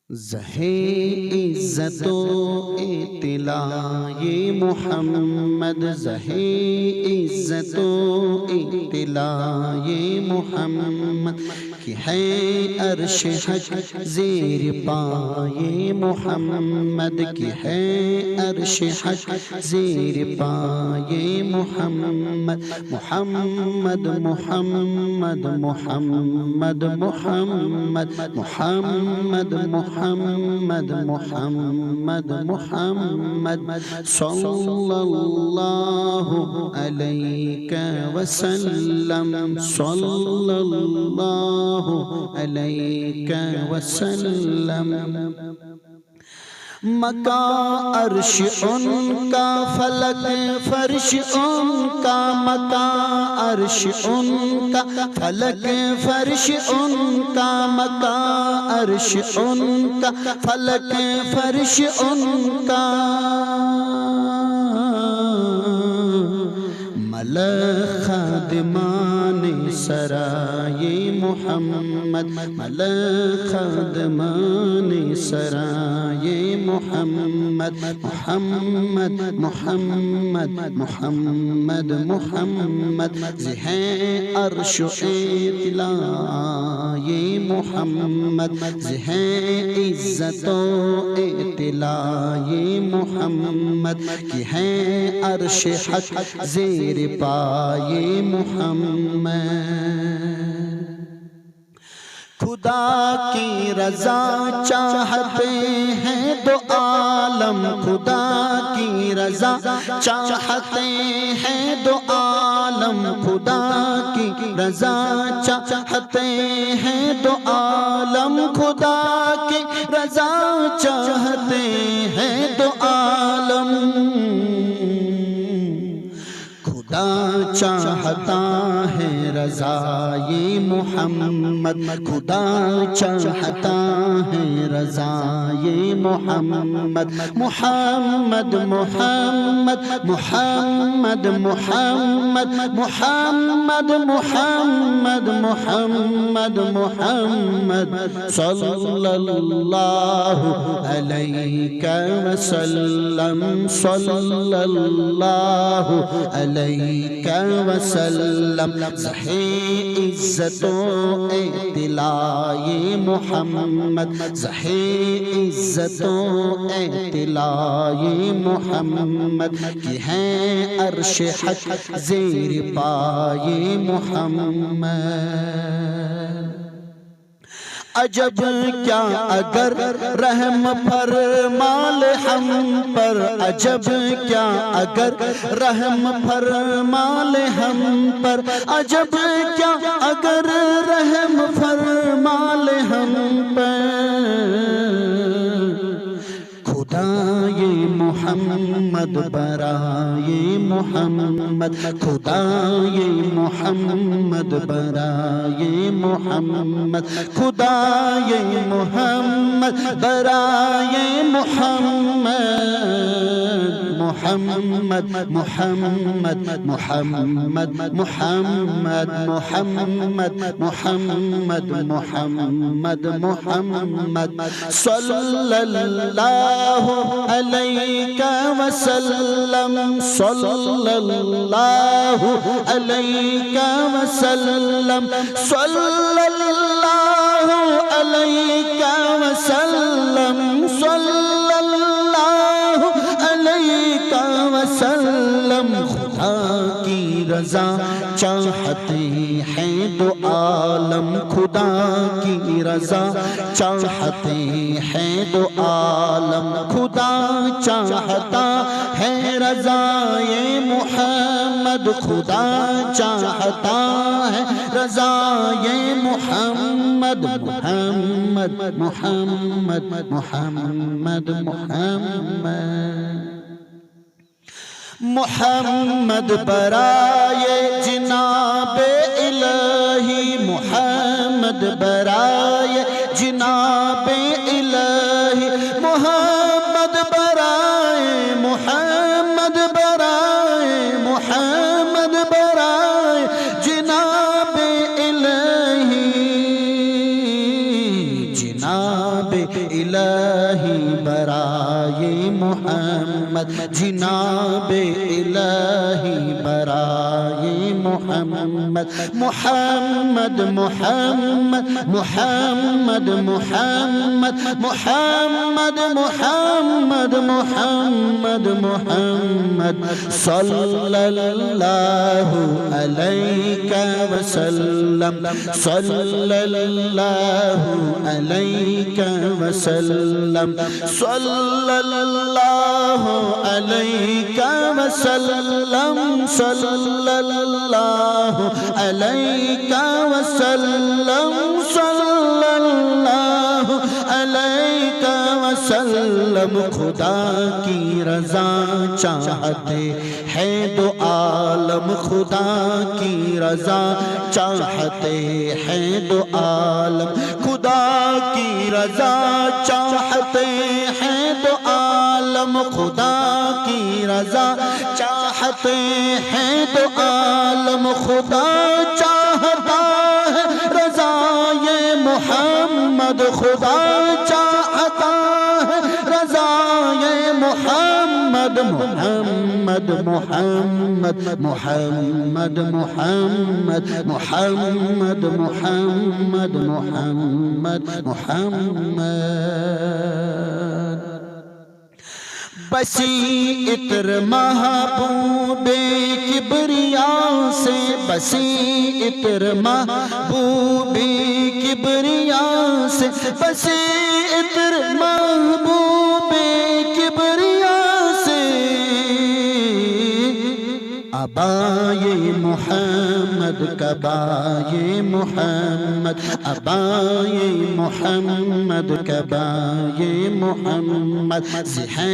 زہے عزت و اطلاع محمد، زہے عزت و اطلاع محمد کی ہے عرش حق زیر پائے محمد، کی ہے عرش حق زیر پائے محمد۔ محمد محمد محمد محمد محمد محمد محمد محمد صلی اللہ علیہ وسلم، صلی اللہ علیہ وسلم۔ مکان عرش ان کا، فلک فرش ان کا، مکان عرش ان کا، فلک فرش ان کا، مکان عرش ان کا، فلک فرش ان کا۔ ملک خادمان سرائے محمد، ملک خادمان سرائے محمد، محمد محمد محمد محمد زہیں عرش و اطلاع محمد، زہیں عزت و اطلاع محمد کی ہے عرش حق زیر پائے محمد۔ خدا کی رضا چاہتے ہیں دو عالم، خدا کی رضا چاہتے ہیں دو عالم، خدا کی رضا چاہتے ہیں دو عالم، خدا کی رضا چاہتے ہیں دو عالم۔ خدا چاہتا ہے رضائے محمد، خدا چاہتا ہے رضائے محمد۔ محمد محمد محمد محمد محمد محمد محمد محمد صلی اللہ علیہ وسلم، صلی اللہ علیہ وسلم۔ زہے عزت و اطلاع محمد، زہے عزت و اطلاع محمد کی ہے عرش حق زیر پائے محمد۔ عجب کیا اگر رحم فرمال ہم پر، عجب کیا اگر رحم فرمال ہم پر، عجب کیا اگر رحم فرمال ہم پر۔ خدائے محمد برائے محمد، خدائے محمد برائے محمد، خدائے محمد برائے محمد۔ محمد محمد محمد محمد محمد محمد محمد محمد صلی اللہ علیہ وسلم، صلی اللہ علیہ وسلم، صلی اللہ علیہ وسلم، صلی اللہ علیہ وسلم۔ خدا کی رضا چاہتے ہیں دو عالم، خدا کی رضا چاہتے ہیں دو عالم، خدا چاہتا ہے رضائے محمد، خدا چاہتا ہے رضائے محمد۔ محمد محمد محمد محمد محمد برائے جناب الہی، محمد برائے جناب الہی، محمد برائے، محمد برائے، محمد برائے جناب الہی، جناب جناب الہی برائے محمد جناب الہی برائے محمد محمد محمد محمد محمد محمد محمد محمد محمد صلی اللہ علیہ وسلم صلی اللہ علیہ وسلم صلی اللہ علیہ وسلم صلی اللہ علیہ وسلم صلی اللہ علیہ وسلم خدا کی رضا چاہتے ہیں دو عالم خدا کی رضا چاہتے ہیں دو عالم خدا کی رضا چاہتے ہیں دو عالم خدا کی رضا چاہتے ہیں دو عالم خدا چاہتا ہے رضا یہ محمد خدا چاہتا ہے رضا یہ محمد محمد محمد محمد محمد محمد محمد محمد محمد بسی عطر محبوب کبریا سے بسی عطر محبوب کبریا سے بسی عطر محبوب کبریا سے ابائے محمد کبائے محمد ابائے محمد کبائے محمد ہے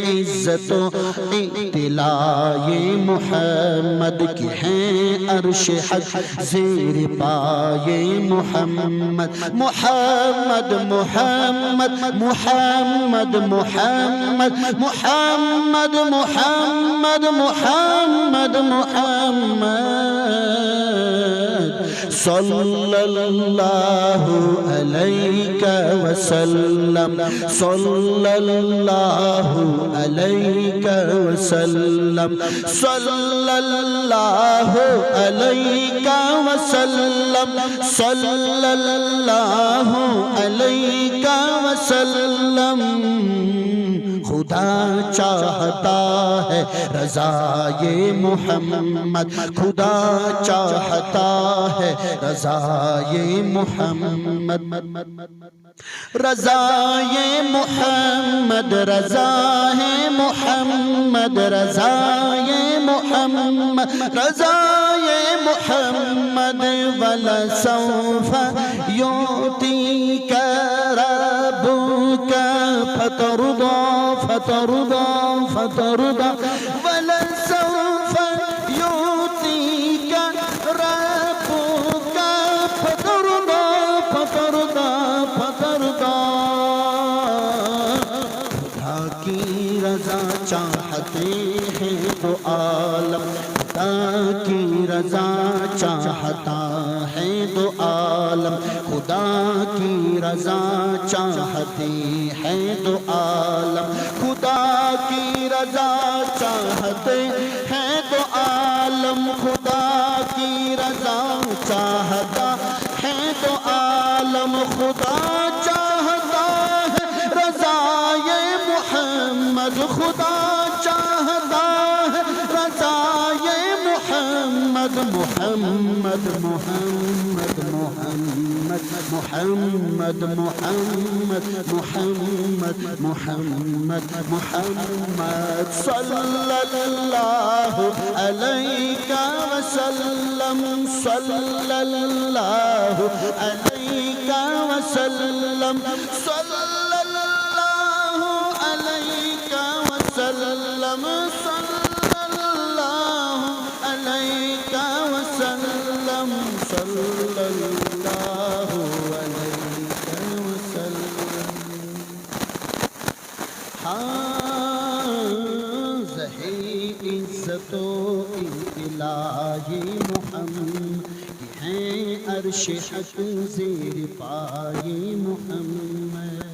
عزت و اطلاع محمد کی ہے عرش حق زیر پائے محمد محمد محمد محمد محمد محمد محمد محمد محمد صلی اللہ علیہ وسلم صلی اللہ علیہ وسلم صلی اللہ علیہ وسلم صلی اللہ علیہ وسلم خدا چاہتا ہے رضائے محمد خدا چاہتا ہے رضائے محمد رضائے محمد رضائے محمد رضائے محمد رضائے محمد ولسوف یعطیک ربک فترضى فترضى فترضى ولسوف يعطيك ربك فترضى فترضى فترضى خدا کی رضا چاہتے ہیں تو عالم خدا کی رضا چاہتا ہے تو عالم خدا کی رضا چاہتے ہیں تو عالم خدا کی رضا چاہتے ہیں تو عالم خدا کی رضا چاہتا ہے تو عالم خدا چاہتا ہے رضا یہ محمد خدا چاہتا ہے رضا یہ محمد محمد محمد محمد محمد محمد محمد محمد محمد صلی اللہ علیہ وسلم صلی اللہ علیہ وسلم صلی اللہ علیہ وسلم صلی اللہ علیہ وسلم صلی اللہ علیہ وسلم زہی عزت و اطلاع محمد ہیں عرش حق زیر پائے محمد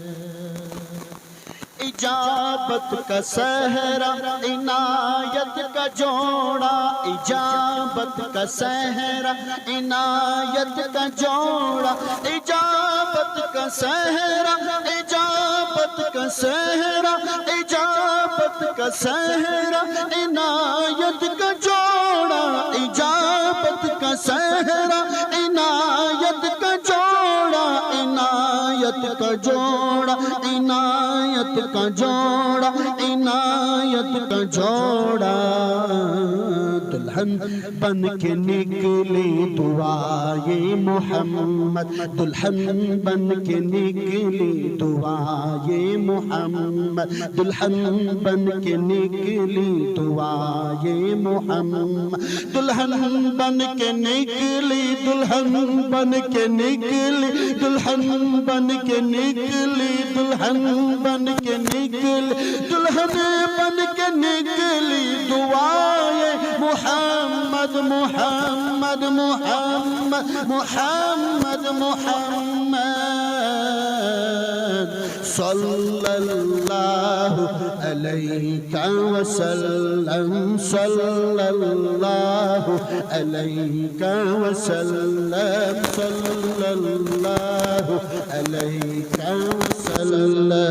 اجابت کا صحرا عنایت کا جوڑا اجابت کا صحرا عنایت کا جوڑا اجابت کا صحرا اجابت کا صحرا اجابت کا صحرا عنایت کا جوڑا اجابت کا صحرا عنایت کا جوڑا عنایت کا جوڑا عنایت کا جوڑا عنایت کا جوڑا دلہن بن کے نکلی دعائے محمد دلہن بن کے نکلی دعائے محمد دلہن بن کے نکلی دعائے محمد دلہن بن کے نکلی دلہن بن کے نکلی دلہن بن کے نکلی دلہن بن کے نکلی دلہن بن کے نکلی دعائے محمد محمد محمد محمد محمد صلی اللہ علیہ وسلم صلی اللہ علیہ وسلم صلی اللہ علیہ وسلم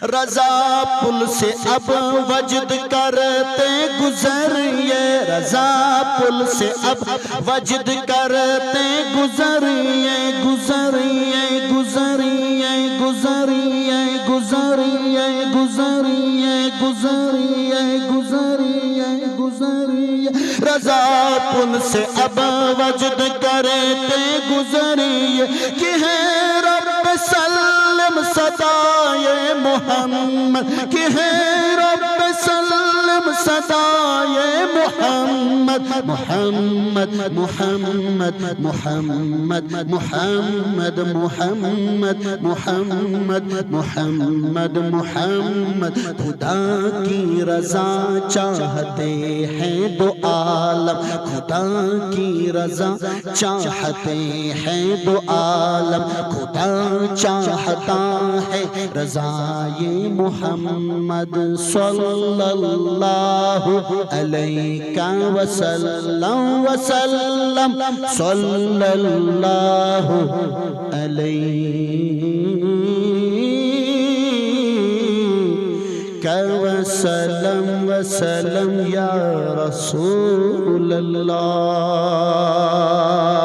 رضا پل سے اب وجد کرتے گزریے رضا پل سے اب وجد کرتے گزریے گزریے گزریے گزریے گزریے گزریے گزریے گزریے گزریے رضا پل سے اب وجد کرتے گزریے کہ ہے رب سلم صدائے محمد کہ ہے رب سلم صدائے محمد محمد محمد محمد محمد محمد محمد محمد محمد خدا کی رضا چاہتے ہیں دو عالم خدا کی رضا چاہتے ہیں دو عالم خدا چاہتا ہے رضائے محمد صلی اللہ علیہ وسلم وسلم صلی اللہ علیہ وسلم وسلم یا رسول اللہ